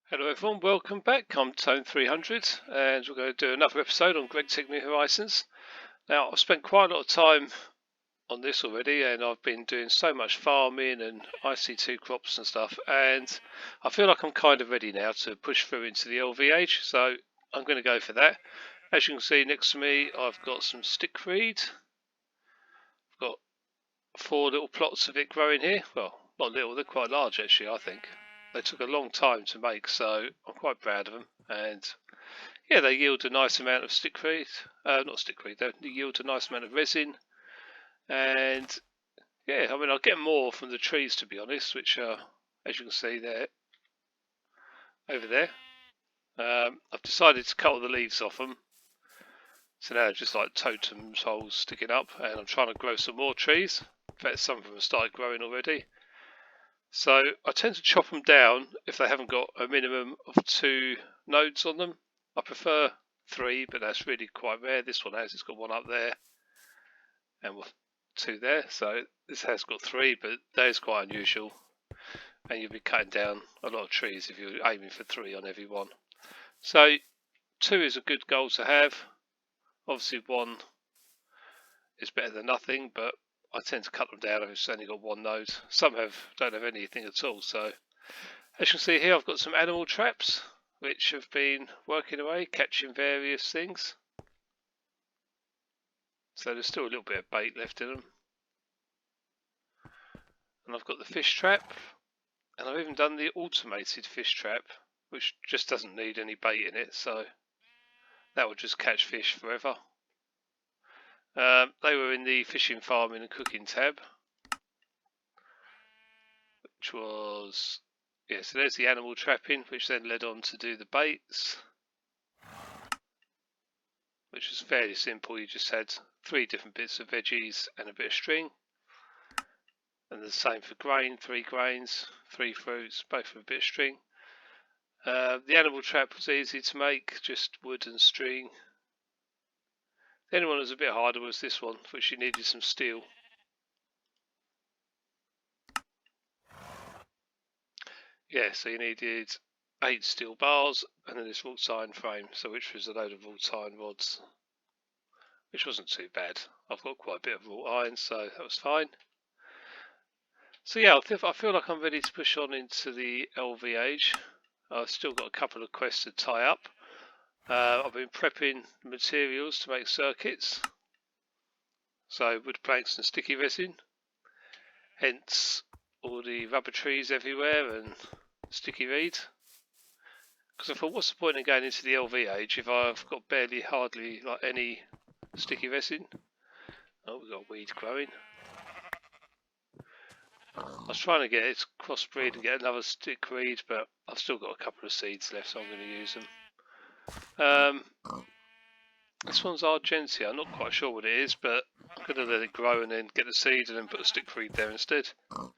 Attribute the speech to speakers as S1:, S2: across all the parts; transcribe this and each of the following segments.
S1: Hello everyone, welcome back. I'm Tone 300 and we're going to do another episode on Gregtech New Horizons. Now I've spent quite a lot of time on this already and I've been doing so much farming and IC2 crops and stuff, and I feel like I'm kind of ready now to push through into the LVH, so I'm going to go for that. As you can see next to me I've got some stickweed. I've got 4 little plots of it growing here. Well, not little, they're quite large actually, I think. They took a long time to make, so I'm quite proud of them. And yeah, they yield a nice amount of stickweed. Not stickweed, they yield a nice amount of resin. And yeah, I mean, I'll get more from the trees to be honest, which are, as you can see there, over there. I've decided to cut all the leaves off them. So now just like totem holes sticking up, and I'm trying to grow some more trees. In fact, some of them have started growing already. So I tend to chop them down if they haven't got a minimum of 2 nodes on them. I prefer 3, but that's really quite rare. This one has, it's got 1 up there and 2 there. So this has got 3, but that is quite unusual. And you'll be cutting down a lot of trees if you're aiming for 3 on every one. So 2 is a good goal to have. Obviously 1 is better than nothing, but I tend to cut them down if it's only got 1 node. Some don't have anything at all. So as you can see here, I've got some animal traps which have been working away, catching various things. So there's still a little bit of bait left in them. And I've got the fish trap, and I've even done the automated fish trap, which just doesn't need any bait in it, so that will just catch fish forever. They were in the fishing, farming and cooking tab, which was, yeah, so there's the animal trapping, which then led on to do the baits, which was fairly simple. You just had 3 different bits of veggies and a bit of string. And the same for grain, 3 grains, 3 fruits, both with a bit of string. The animal trap was easy to make, just wood and string. The only one that was a bit harder was this one, which you needed some steel. Yeah, so you needed 8 steel bars and then this wrought iron frame, so which was a load of wrought iron rods, which wasn't too bad. I've got quite a bit of wrought iron, so that was fine. So yeah, I feel like I'm ready to push on into the LVH. I've still got a couple of quests to tie up. I've been prepping materials to make circuits, so wood planks and sticky resin, hence all the rubber trees everywhere and sticky reed. Because I thought, what's the point in going into the LVH if I've got hardly like any sticky resin? Oh, we've got weed growing. I was trying to get it to crossbreed and get another stickweed, but I've still got a couple of seeds left, so I'm going to use them. This one's Argentia. I'm not quite sure what it is, but I'm going to let it grow and then get the seed and then put a stickweed there instead. I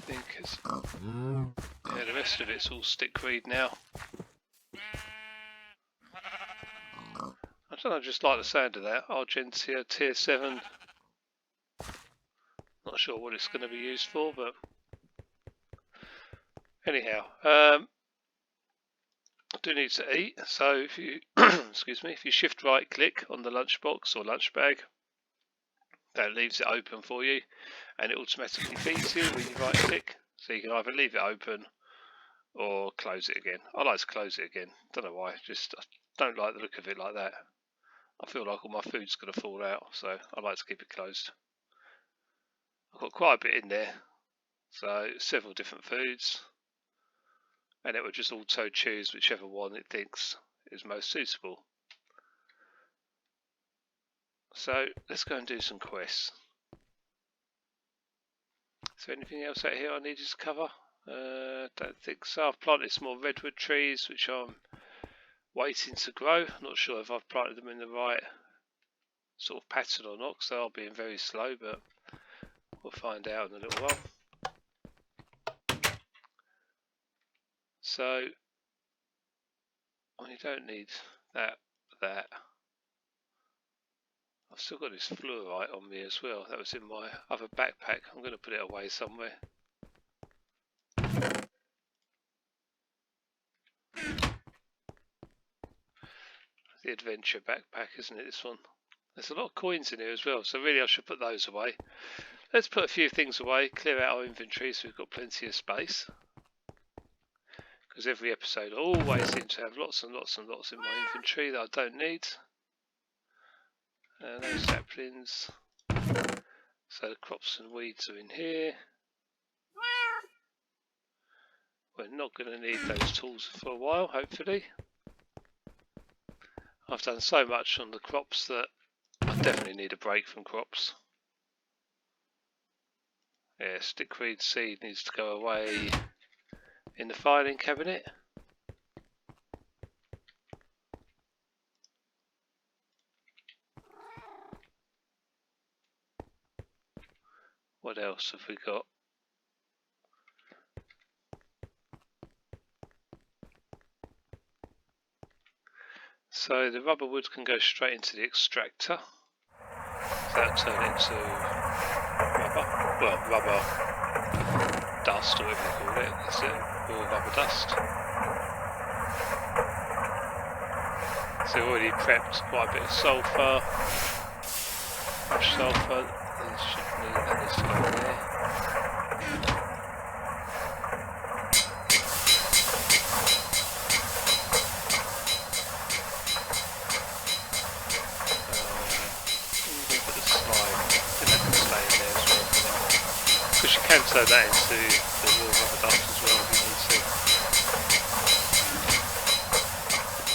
S1: think it's... yeah, the rest of it's all stickweed now. I don't know, I just like the sound of that. Argentia tier 7. Not sure what it's going to be used for, but anyhow, I do need to eat. So if you excuse me, if you shift right click on the lunchbox or lunch bag, that leaves it open for you, and it automatically feeds you when you right click. So you can either leave it open or close it again. I like to close it again. Don't know why. Just I don't like the look of it like that. I feel like all my food's going to fall out, so I like to keep it closed. I've got quite a bit in there, so several different foods, and it will just auto choose whichever one it thinks is most suitable. So let's go and do some quests. Is there anything else out here I needed to cover? Don't think so. I've planted some more redwood trees, which I'm waiting to grow. Not sure if I've planted them in the right sort of pattern or not, so I'll be very slow, but we'll find out in a little while. So, well, you don't need that. I've still got this fluorite on me as well. That was in my other backpack. I'm going to put it away somewhere. the adventure backpack, isn't it, this one? There's a lot of coins in here as well, so really I should put those away. Let's put a few things away, clear out our inventory so we've got plenty of space. Because every episode I always seem to have lots and lots and lots in my inventory that I don't need. No saplings. So the crops and weeds are in here. We're not going to need those tools for a while, hopefully. I've done so much on the crops that I definitely need a break from crops. Yeah, stickweed seed needs to go away in the filing cabinet. What else have we got? So the rubber wood can go straight into the extractor. So that'll turn it into rubber. Well, rubber dust or whatever you call it. That's it. Or rubber dust. So we've already prepped quite a bit of sulphur. Fresh sulphur. That needs to go in there. Because you can turn that into the real rubber dust as well if you need to.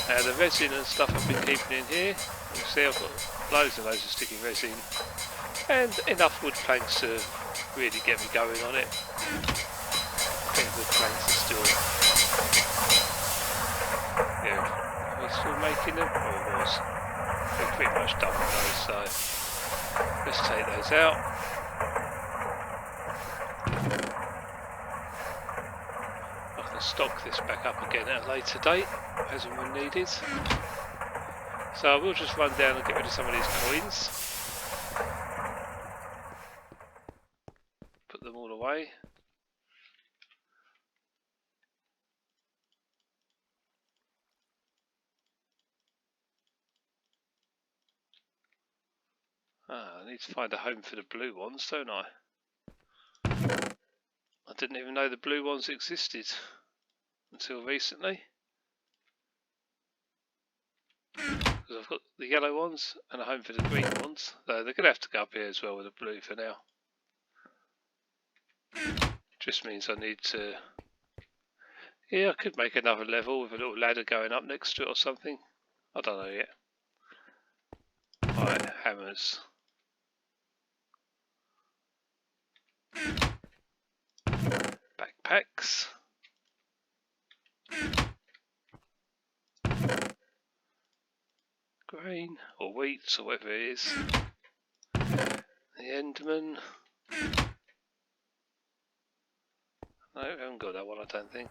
S1: Now the resin and stuff I've been keeping in here, you can see I've got loads and loads of sticky resin and enough wood planks to really get me going on it. I think wood planks are still, yeah, are we still making them? Oh, it was. We're pretty much done with those, so let's take those out. Stock this back up again at a later date as and when needed. So I will just run down and get rid of some of these coins. Put them all away. I need to find a home for the blue ones, don't I? I didn't even know the blue ones existed until recently, because I've got the yellow ones and a home for the green ones, though they're going to have to go up here as well with the blue for now. Just means I need to, yeah, I could make another level with a little ladder going up next to it or something, I don't know yet. Right, hammers. Backpacks. Grain or wheat or whatever it is. The Enderman. No, I haven't got that one, I don't think.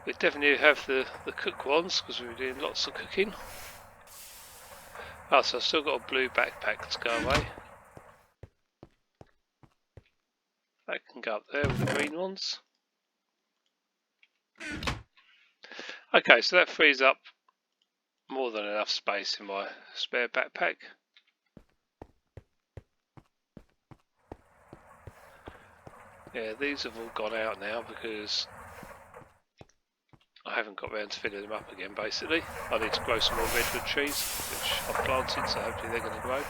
S1: We definitely have the cook ones because we're doing lots of cooking. Oh, so I've still got a blue backpack to go away. That can go up there with the green ones. Okay, so that frees up more than enough space in my spare backpack. Yeah, these have all gone out now because I haven't got around to filling them up again basically. I need to grow some more redwood trees, which I've planted, so hopefully they're going to grow.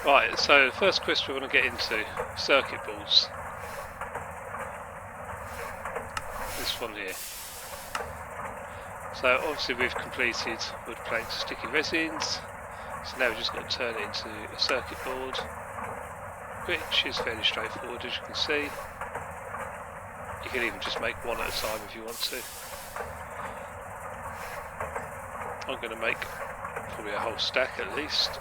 S1: Right, so the first question we want to get into, circuit boards. This one here. So obviously we've completed wood planks, sticky resins, so now we've just got to turn it into a circuit board, which is fairly straightforward as you can see. You can even just make one at a time if you want to. I'm going to make probably a whole stack at least.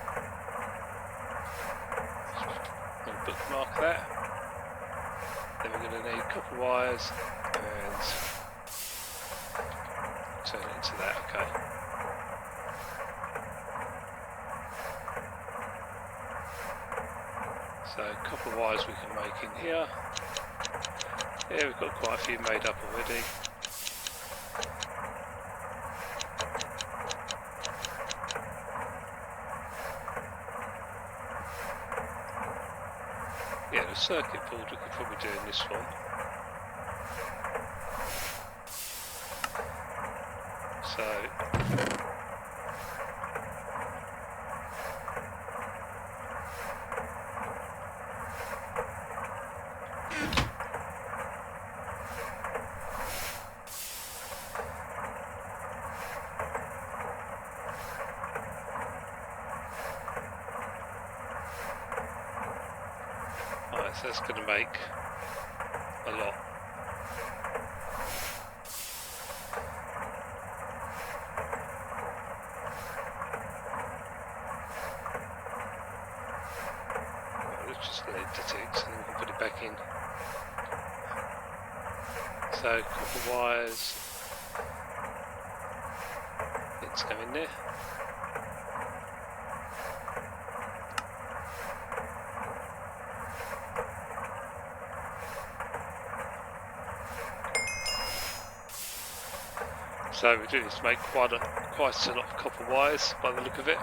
S1: I'm going to bookmark that. Then we're going to need a couple of wires and turn it into that, okay. So a couple of wires we can make in here. Yeah, we've got quite a few made up already. Yeah, the circuit board we could probably do in this one. So right, so that's going to make a lot. Let's just let it detect and then we can put it back in. So copper wires, let's go in there. So we do need to make quite a lot of copper wires by the look of it.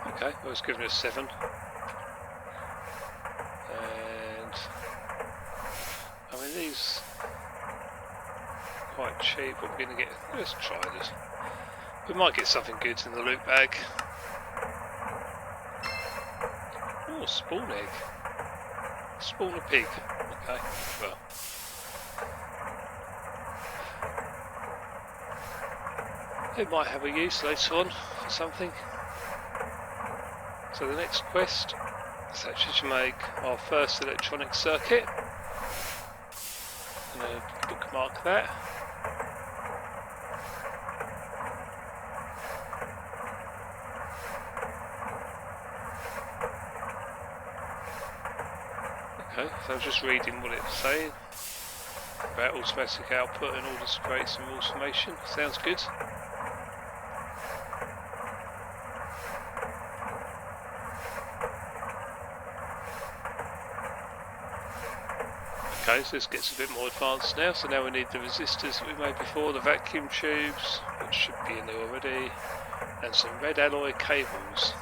S1: Okay, I was giving it a 7. And I mean these quite cheap, but we're going to get, let's try this. We might get something good in the loot bag. Oh, spawn egg. Spawn a pig. Okay, well. It might have a use later on for something. So the next quest is actually to make our first electronic circuit. I'm going to bookmark that. Okay, so I'm just reading what it's saying about automatic output in order to create some automation. Sounds good. Okay, so this gets a bit more advanced now. So now we need the resistors that we made before, the vacuum tubes, which should be in there already, and some red alloy cables,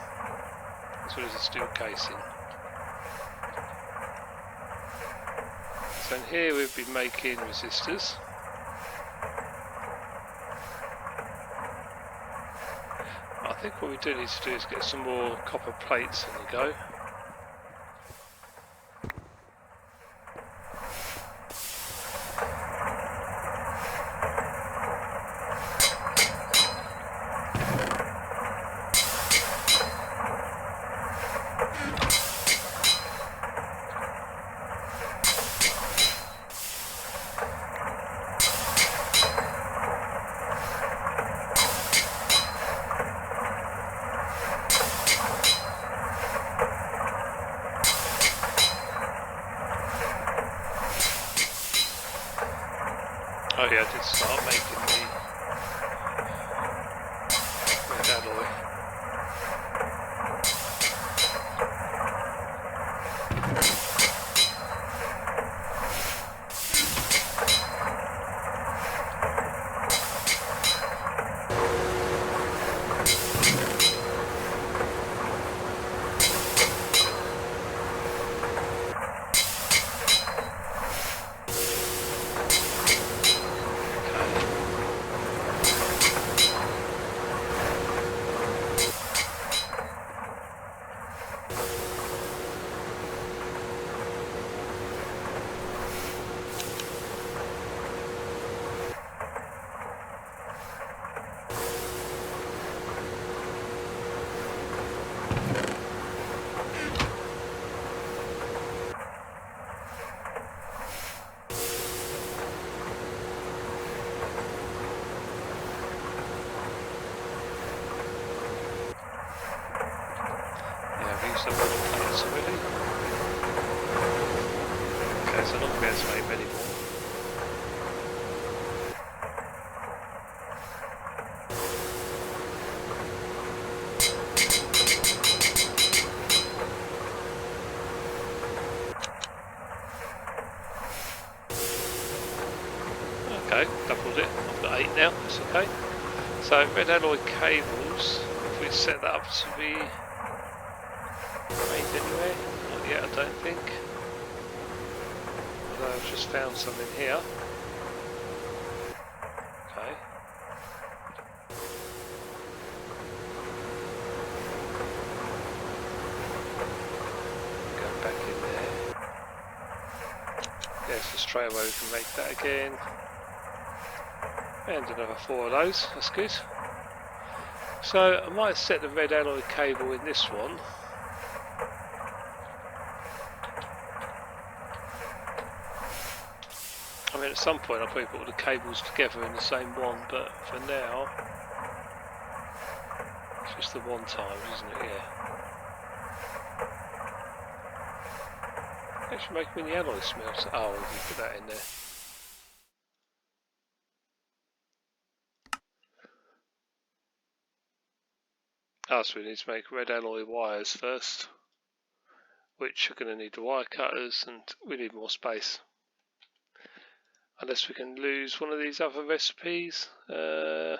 S1: as well as a steel casing. So in here we've been making resistors. I think what we do need to do is get some more copper plates on the go. Oh yeah, I did start making the red alloy. not going to be able to make many more. Okay, doubled it. I've got 8 now, that's okay. So red alloy cables, if we set that up to be made anywhere, not yet I don't think. Although I've just found something here. Okay. Go back in there. Yes, so straight away we can make that again. And another 4 of those, that's good. So I might set the red alloy cable in this one. I mean at some point I'll probably put all the cables together in the same one, but for now it's just the one time, isn't it? Yeah. Actually make me the alloy smells. Oh, you put that in there. Oh, so we need to make red alloy wires first, which are going to need the wire cutters, and we need more space. Unless we can lose one of these other recipes. Yeah,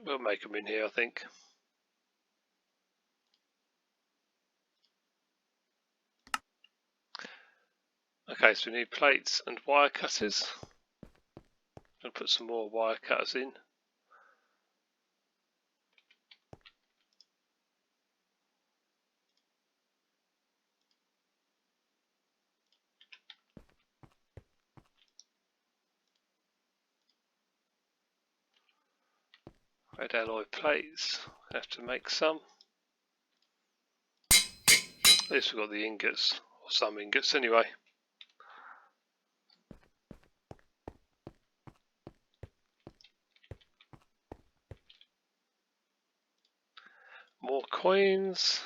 S1: we'll make them in here, I think. Okay, so we need plates and wire cutters. I'll put some more wire cutters in. Red alloy plates, have to make some. At least we've got the ingots, or some ingots anyway. More coins.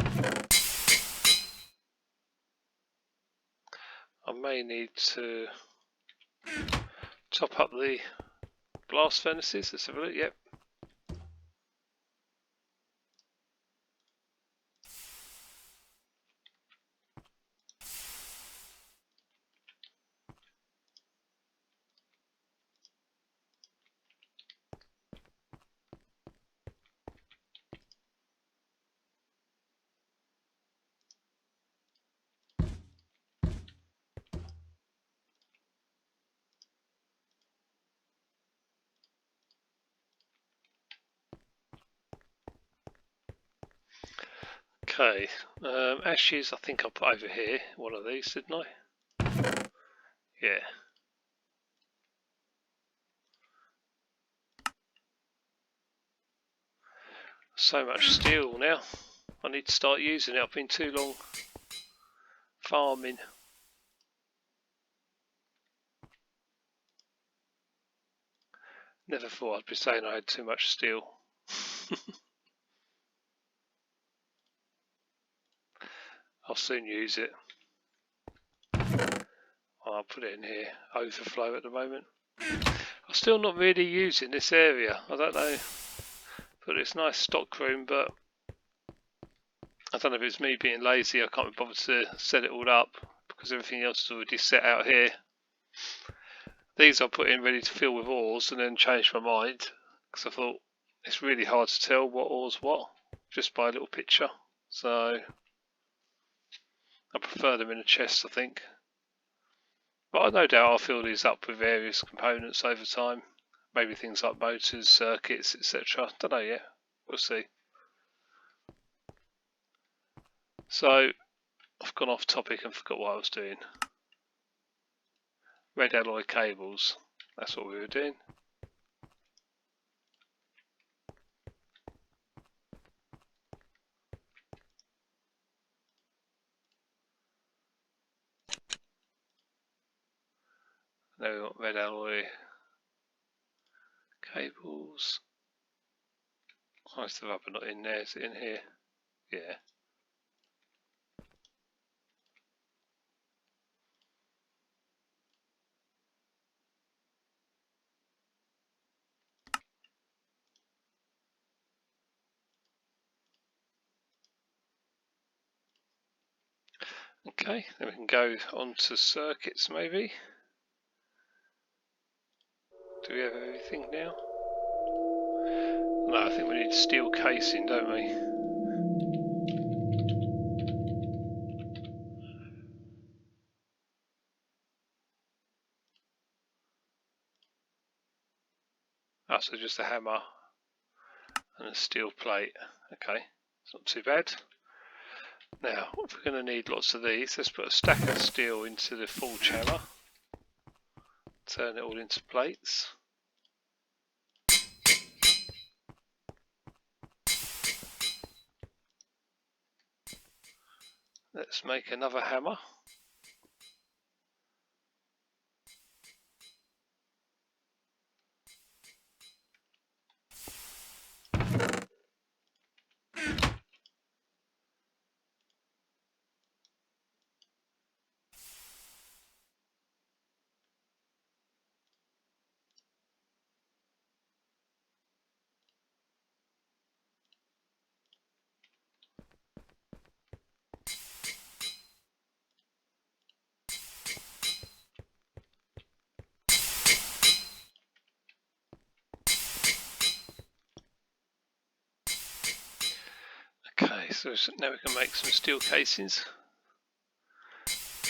S1: I may need to top up the blast furnaces. Let's have a look. Yep. Okay, ashes I think I'll put over here, one of these, didn't I? Yeah. So much steel now. I need to start using it. I've been too long farming. Never thought I'd be saying I had too much steel. I'll soon use it. I'll put it in here. Overflow at the moment. I'm still not really using this area. I don't know. But it's nice stock room, but I don't know if it's me being lazy. I can't be bothered to set it all up because everything else is already set out here. These I'll put in ready to fill with ores and then change my mind because I thought it's really hard to tell what ore's what just by a little picture. So I prefer them in a chest, I think. But I no doubt I'll fill these up with various components over time. Maybe things like motors, circuits, etc. Don't know yet. We'll see. So I've gone off topic and forgot what I was doing. Red alloy cables. That's what we were doing. Now we've got red alloy cables. Why is the rubber not in there? Is it in here? Yeah. Okay, then we can go on to circuits maybe. Do we have everything now? No, I think we need steel casing, don't we? Oh, so just a hammer and a steel plate. Okay, it's not too bad. Now, if we're going to need lots of these, let's put a stack of steel into the forge hammer. Turn it all into plates. Let's make another hammer. Okay, so now we can make some steel casings.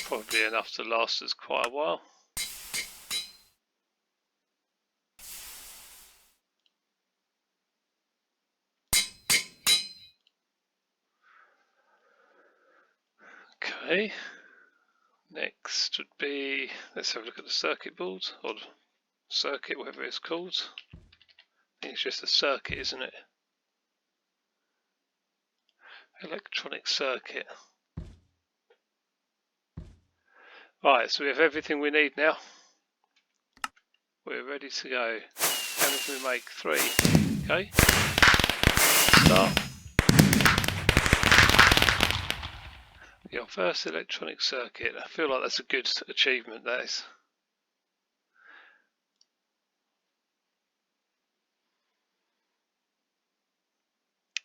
S1: Probably enough to last us quite a while. Okay, next would be, let's have a look at the circuit board, or circuit, whatever it's called. I think it's just a circuit, isn't it? Electronic circuit. Right, so we have everything we need now. We're ready to go. How many can we make? 3. Okay. Start. Your first electronic circuit. I feel like that's a good achievement, that is.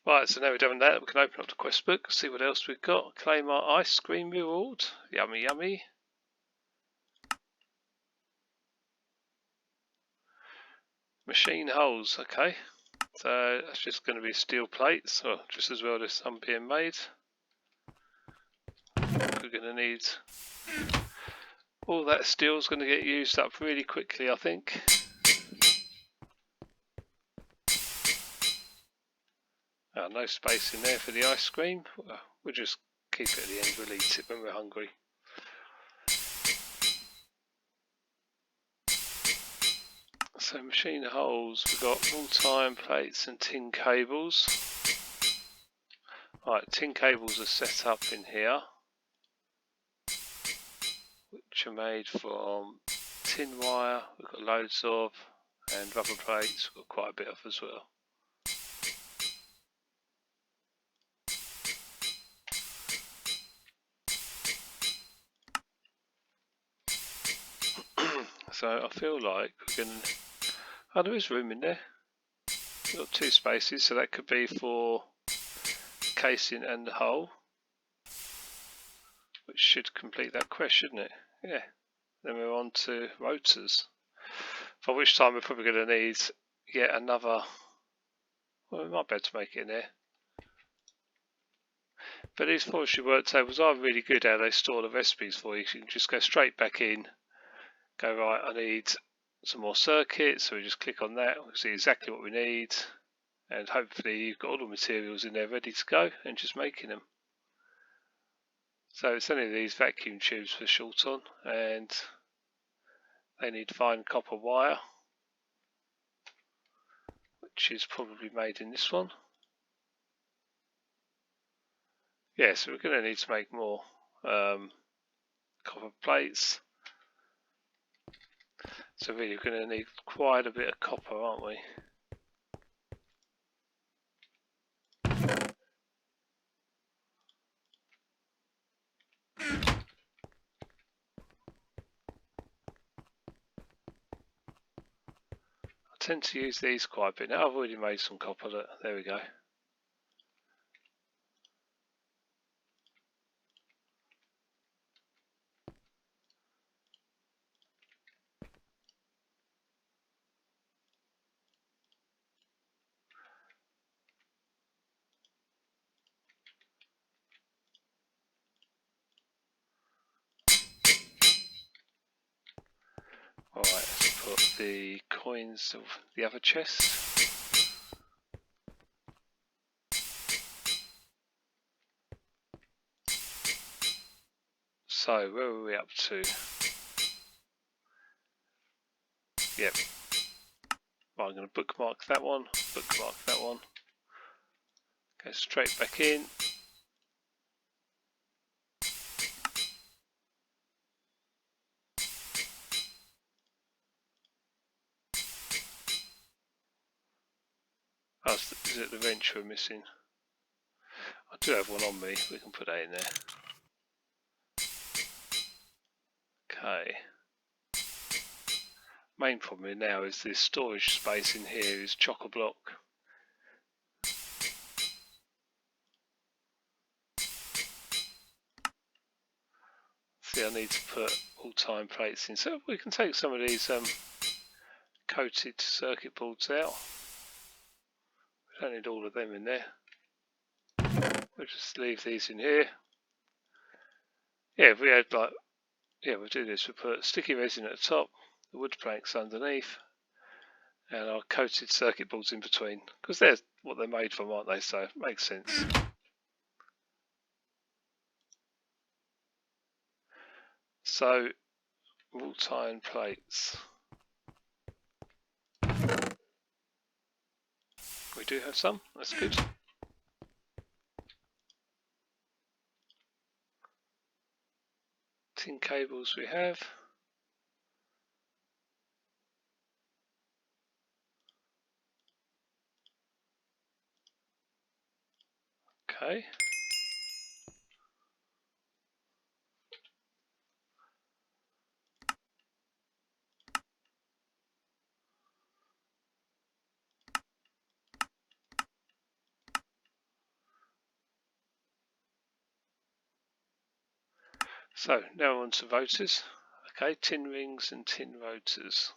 S1: Right, so now we've done that, we can open up the quest book, see what else we've got. Claim our ice cream reward. Yummy, yummy. Machine holes, okay. So that's just going to be steel plates, or just as well as some being made. We're going to need all that steel is going to get used up really quickly, I think. No space in there for the ice cream. We'll just keep it at the end, we'll eat it when we're hungry. So machine holes, we've got all-time plates and tin cables. Right, tin cables are set up in here, which are made from tin wire, we've got loads of, and rubber plates, we've got quite a bit of as well. So I feel like we can, oh, there is room in there. We've got 2 spaces, so that could be for casing and the hole, which should complete that quest, shouldn't it? Yeah. Then we're on to rotors, for which time we're probably going to need yet another. Well, we might be able to make it in there. But these forestry work tables are really good how they store the recipes for you. You can just go straight back in, go right, I need some more circuits, so we just click on that, we see exactly what we need, and hopefully you've got all the materials in there ready to go and just making them. So it's only these vacuum tubes we're short on, and they need fine copper wire, which is probably made in this one. Yeah, so we're going to need to make more copper plates. So really we're going to need quite a bit of copper, aren't we? I tend to use these quite a bit. Now I've already made some copper, look, there we go. Alright, let's put the coins of the other chest. So, where are we up to? Yep. Right, I'm going to bookmark that one, bookmark that one. Go straight back in. Oh, is it the wrench we're missing? I do have one on me, we can put that in there. Okay. Main problem now is this storage space in here is chock-a-block. See, I need to put all-time plates in. So we can take some of these coated circuit boards out. We don't need all of them in there. We'll just leave these in here. Yeah, if we had like, yeah, we'll do this. We'll put sticky resin at the top, the wood planks underneath, and our coated circuit boards in between. Because they're what they're made from, aren't they? So it makes sense. So, all-time plates. We do have some, that's good. Tin cables we have. Okay. So now on to rotors. Okay, tin rings and tin rotors.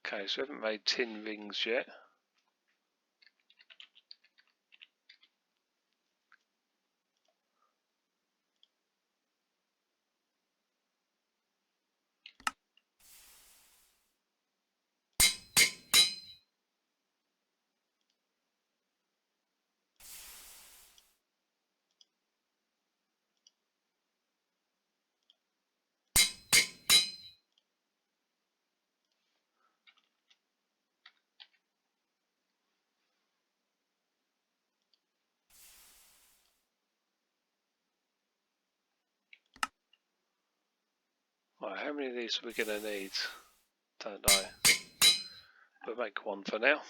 S1: Okay, so we haven't made tin rings yet. Right, how many of these are we going to need? Don't know. We'll make one for now.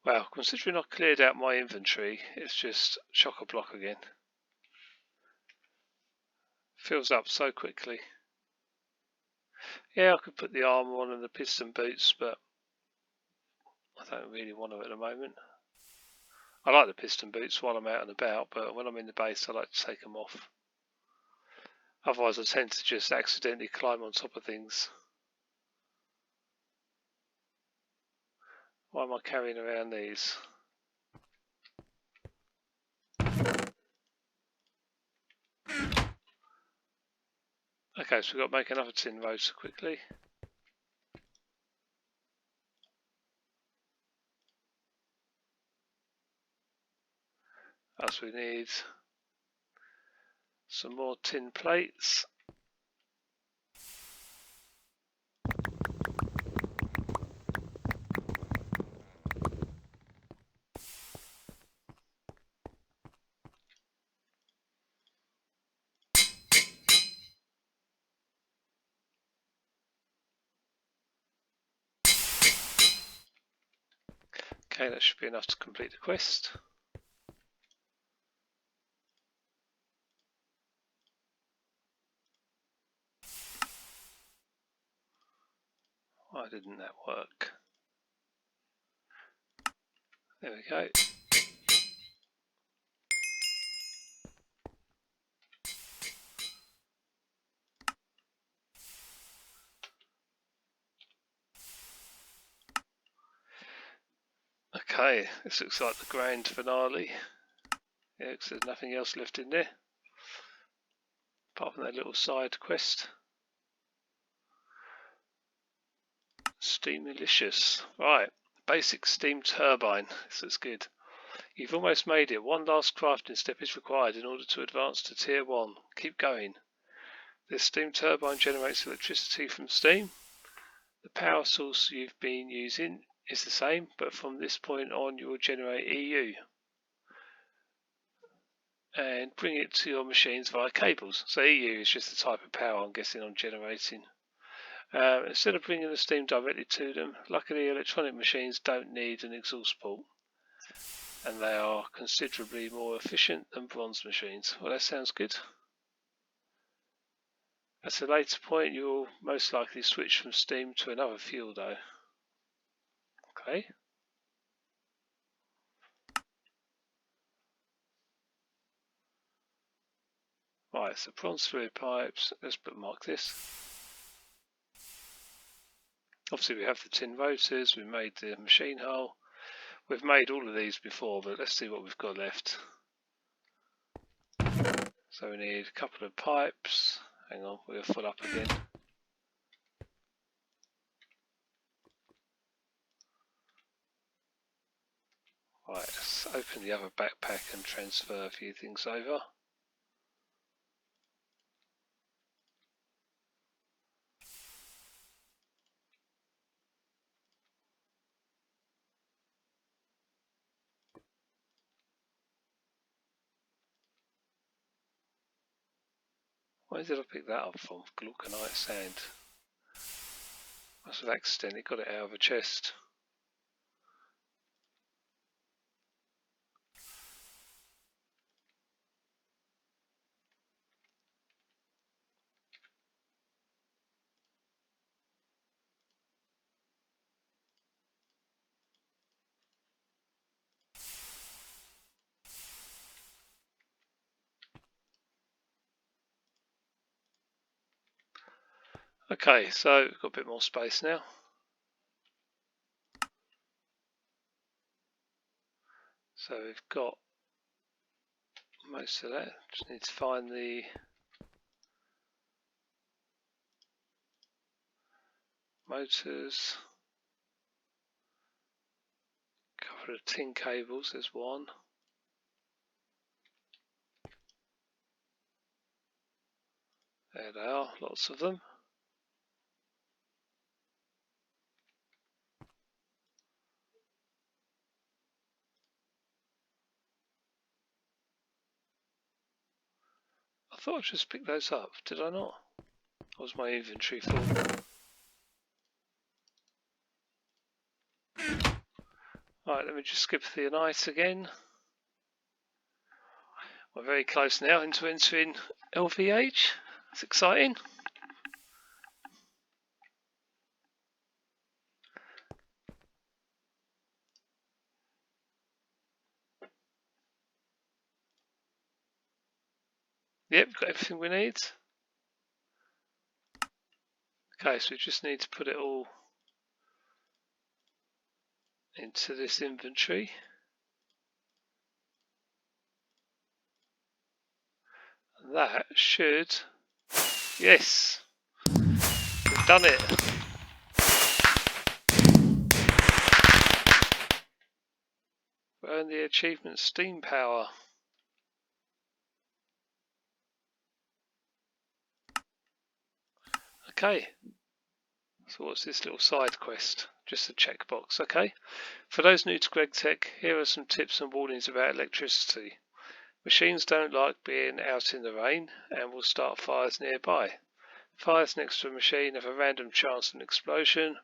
S1: Well, considering I cleared out my inventory, it's just chock-a-block again. Fills up so quickly. Yeah, I could put the armour on and the piston boots, but I don't really want to at the moment. I like the piston boots while I'm out and about, but when I'm in the base I like to take them off. Otherwise I tend to just accidentally climb on top of things. Why am I carrying around these? Okay, so we've got to make another tin rotor quickly. As we need some more tin plates. Okay, that should be enough to complete the quest. Why didn't that work? There we go. Okay, this looks like the grand finale. Yeah, because there's nothing else left in there, apart from that little side quest. Steamilicious. Right, basic steam turbine. This looks good. You've almost made it. One last crafting step is required in order to advance to Tier 1. Keep going. This steam turbine generates electricity from steam. The power source you've been using is the same, but from this point on you will generate EU and bring it to your machines via cables. So EU is just the type of power I'm guessing I'm generating. Instead of bringing the steam directly to them, luckily electronic machines don't need an exhaust port, and they are considerably more efficient than bronze machines. Well, that sounds good. At a later point you'll most likely switch from steam to another fuel though. Okay. Right, so bronze fluid pipes, let's bookmark this. Obviously we have the tin rotors, we made the machine hull. We've made all of these before, but let's see what we've got left. So we need a couple of pipes. Hang on, we'll fill up again. Right, let's open the other backpack and transfer a few things over. Where did I pick that up from? Glauconite sand. Must have accidentally got it out of a chest. Okay, so we've got a bit more space now. So we've got most of that. Just need to find the motors. A couple of tin cables, there's one. There they are, lots of them. I thought I just picked those up, did I not? Or was my inventory full? Right, let me just skip the night again. We're very close now into entering LVH. It's exciting. Yep, got everything we need. Okay, so we just need to put it all into this inventory. And that should... Yes! We've done it! We earned the achievement Steam Power. Okay, so what's this little side quest? Just a checkbox, okay. For those new to Gregtech, here are some tips and warnings about electricity. Machines don't like being out in the rain and will start fires nearby. Fires next to a machine have a random chance of an explosion,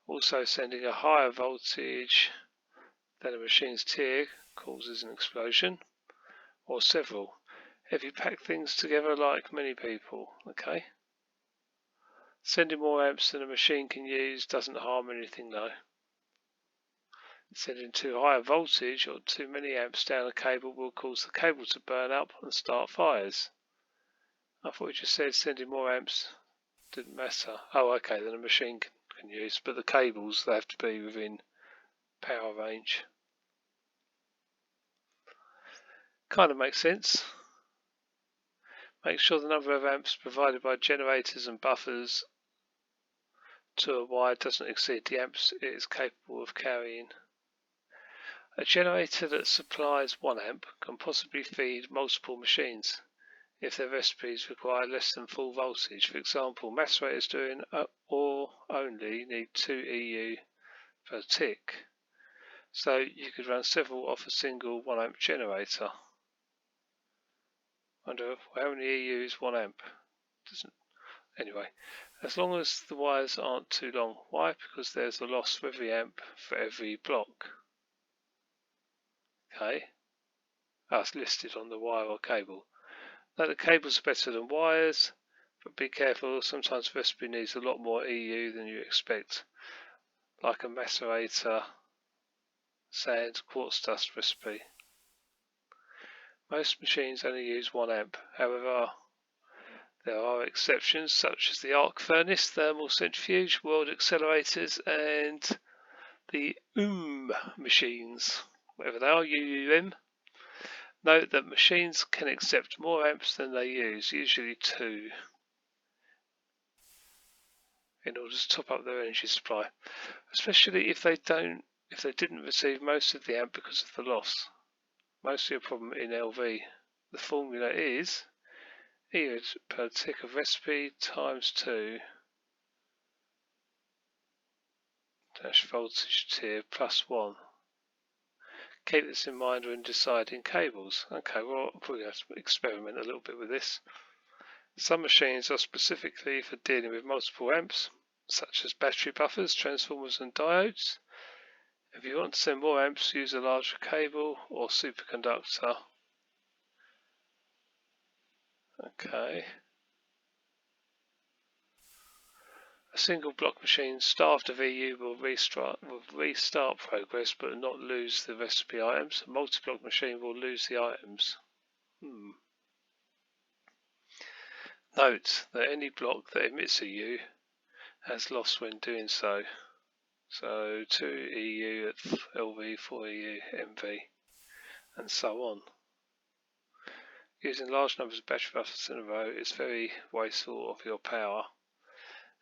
S1: also sending a higher voltage Then a machine's tear causes an explosion, or several. If you pack things together like many people, okay? Sending more amps than a machine can use doesn't harm anything though. Sending too high a voltage or too many amps down a cable will cause the cable to burn up and start fires. I thought you just said sending more amps didn't matter. Oh, okay, then a machine can use, but the cables, they have to be within power range. Kind of makes sense. Make sure the number of amps provided by generators and buffers to a wire doesn't exceed the amps it is capable of carrying. A generator that supplies 1 amp can possibly feed multiple machines if their recipes require less than full voltage. For example, macerators doing or only need 2 EU per tick. So you could run several off a single 1 amp generator. Wonder how many EU is 1 amp? Anyway, as long as the wires aren't too long. Why? Because there's a loss for every amp for every block. Okay. That's listed on the wire or cable. Now the cables are better than wires, but be careful, sometimes the recipe needs a lot more EU than you expect, like a macerator sand quartz dust recipe. Most machines only use 1 amp, however there are exceptions such as the arc furnace, thermal centrifuge, world accelerators and the machines, whatever they are, UUM. Note that machines can accept more amps than they use, usually 2, in order to top up their energy supply, especially if they didn't receive most of the amp because of the loss. Mostly a problem in LV. The formula is EU per tick of recipe times 2 dash voltage tier plus 1. Keep this in mind when deciding cables. Okay, well, I'll probably have to experiment a little bit with this. Some machines are specifically for dealing with multiple amps, such as battery buffers, transformers and diodes. If you want to send more amps, use a larger cable or superconductor. Okay. A single block machine starved of EU will restart progress but not lose the recipe items. A multi-block machine will lose the items. Note that any block that emits EU has loss when doing so. So 2 EU at LV, 4 EU, MV, and so on. Using large numbers of battery buffers in a row is very wasteful of your power.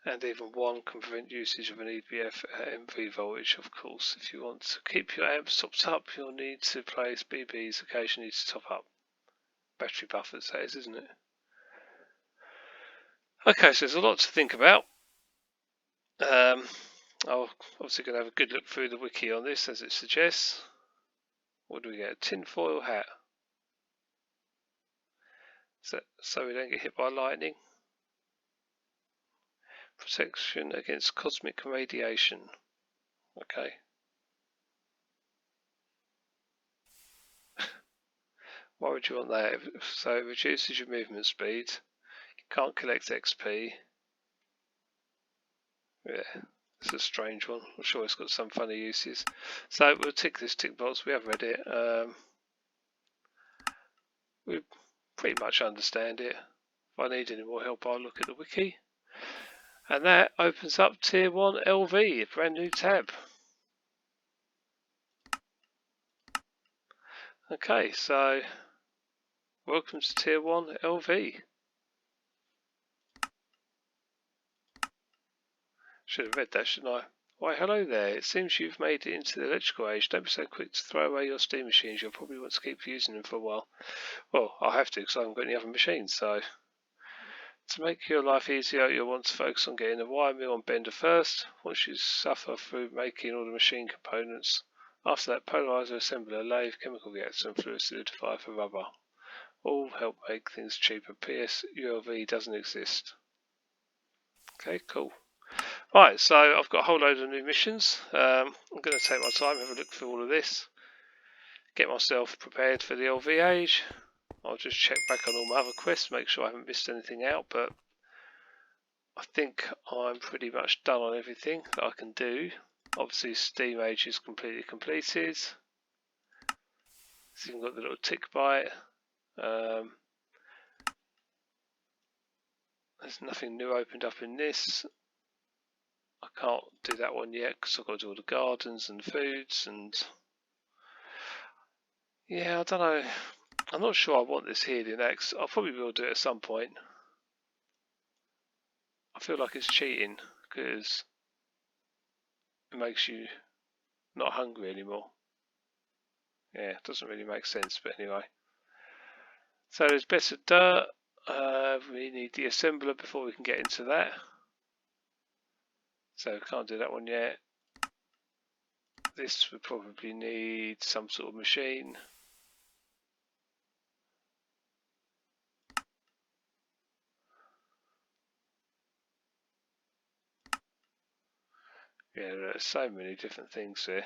S1: And even one can prevent usage of an EBF at MV voltage, of course. If you want to keep your amps topped up, you'll need to place BBs occasionally to top up. Battery buffers, that is, isn't it? Okay, so there's a lot to think about. I'm obviously going to have a good look through the wiki on this, as it suggests. What do we get? A tinfoil hat. So we don't get hit by lightning. Protection against cosmic radiation. Okay. Why would you want that? So it reduces your movement speed. You can't collect XP. Yeah, it's a strange one. I'm sure it's got some funny uses. So we'll tick this tick box. We have read it. We pretty much understand it. If I need any more help, I'll look at the wiki. And that opens up Tier 1 LV, a brand new tab. Okay, so welcome to Tier 1 LV. Should have read that, shouldn't I? Why, hello there. It seems you've made it into the electrical age. Don't be so quick to throw away your steam machines. You'll probably want to keep using them for a while. Well, I'll have to because I haven't got any other machines, so... To make your life easier, you'll want to focus on getting the wire mill on bender first, once you suffer through making all the machine components. After that, polarizer, assembler, lathe, chemical reactor and fluid solidifier for rubber. All help make things cheaper. PS, ULV doesn't exist. Okay, cool. Right, so I've got a whole load of new missions. I'm going to take my time, have a look through all of this, get myself prepared for the LVH. I'll just check back on all my other quests, make sure I haven't missed anything out, but I think I'm pretty much done on everything that I can do. Obviously Steam Age is completely completed. So you've got the little tick by it. There's nothing new opened up in this. I can't do that one yet because I've got to do all the gardens and foods and yeah, I don't know. I'm not sure I want this healing next. I probably will do it at some point. I feel like it's cheating because it makes you not hungry anymore. Yeah, it doesn't really make sense, but anyway. So there's better dirt. We need the assembler before we can get into that. So we can't do that one yet. This would probably need some sort of machine. Yeah, there are so many different things here.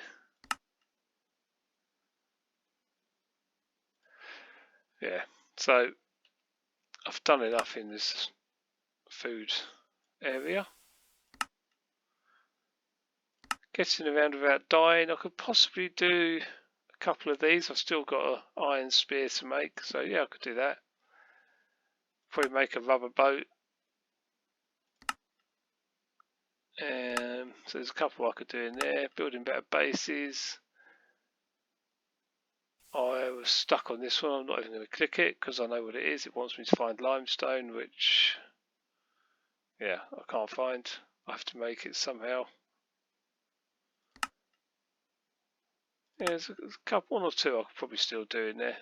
S1: Yeah, so I've done enough in this food area. Getting around without dying. I could possibly do a couple of these. I've still got an iron spear to make, so yeah, I could do that. Probably make a rubber boat. So there's a couple I could do in there. Building better bases. I was stuck on this one. I'm not even going to click it because I know what it is. It wants me to find limestone, which, yeah, I can't find. I have to make it somehow. Yeah, there's a couple, one or two I could probably still do in there.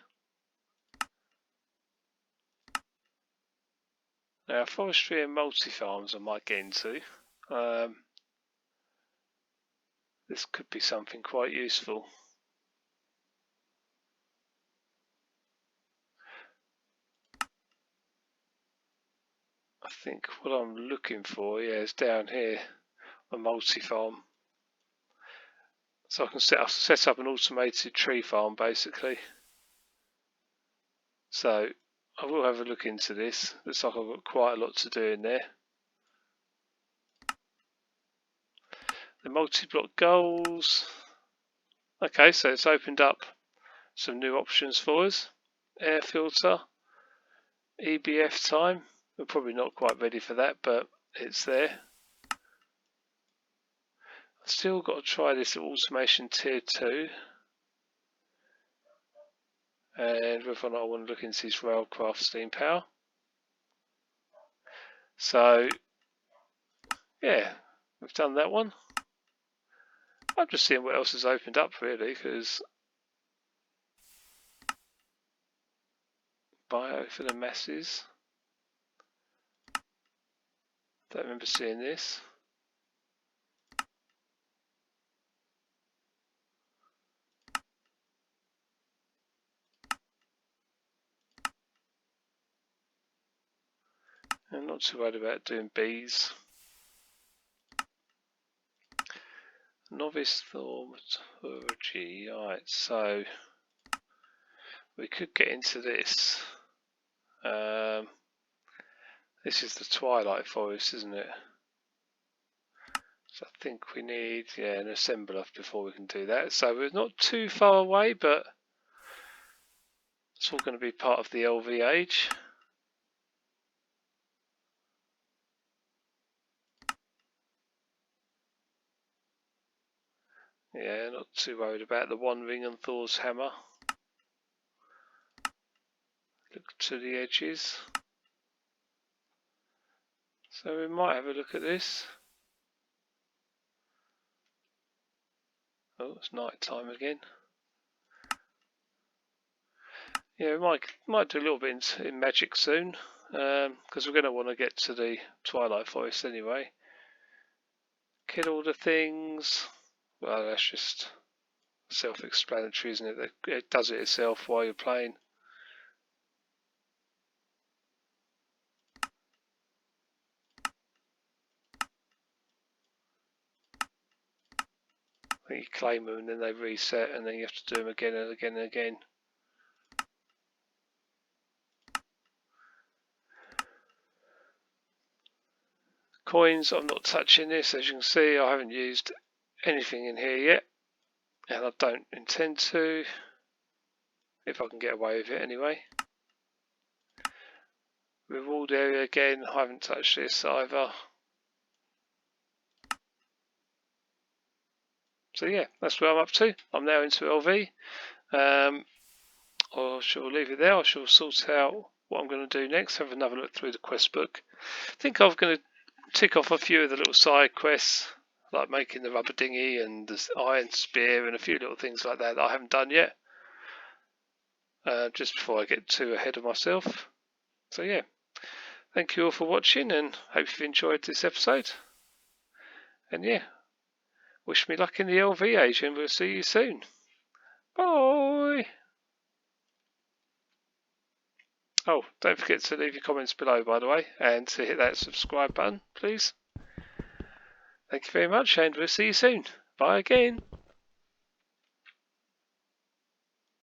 S1: Now, forestry and multi-farms I might get into. This could be something quite useful. I think what I'm looking for, yeah, is down here, a multi-farm. So I can set up an automated tree farm basically. So I will have a look into this. Looks like I've got quite a lot to do in there. The multi-block goals. Okay, so it's opened up some new options for us. Air filter, EBF time. We're probably not quite ready for that, but it's there. I've still got to try this automation tier 2. And whether or not I want to look into this railcraft steam power. So yeah, we've done that one. I'm just seeing what else has opened up really, because bio for the masses. Don't remember seeing this. I'm not too worried about doing bees. Novice thaumaturgy. Alright, so we could get into this. This is the Twilight Forest, isn't it? So I think we need, yeah, an assembler before we can do that. So we're not too far away, but it's all going to be part of the LVH. Yeah, not too worried about the One Ring and Thor's hammer. Look to the edges. So we might have a look at this. Oh, it's night time again. Yeah, we might do a little bit in magic soon, because we're going to want to get to the Twilight Forest anyway. Kill all the things. Well, that's just self-explanatory, isn't it? It does it itself while you're playing. think you claim them and then they reset, and then you have to do them again and again and again. Coins, I'm not touching this. As you can see, I haven't used anything in here yet, and I don't intend to, if I can get away with it anyway. Reward area again, I haven't touched this either. So yeah, that's where I'm up to. I'm now into LV. I shall leave it there. I shall sort out what I'm going to do next, have another look through the quest book. I think I'm going to tick off a few of the little side quests, like making the rubber dinghy and the iron spear and a few little things like that I haven't done yet, just before I get too ahead of myself. So yeah, thank you all for watching, and hope you've enjoyed this episode. And yeah, wish me luck in the LV age, and we'll see you soon. Bye! Oh, don't forget to leave your comments below, by the way, and to hit that subscribe button, please. Thank you very much, and we'll see you soon. Bye again.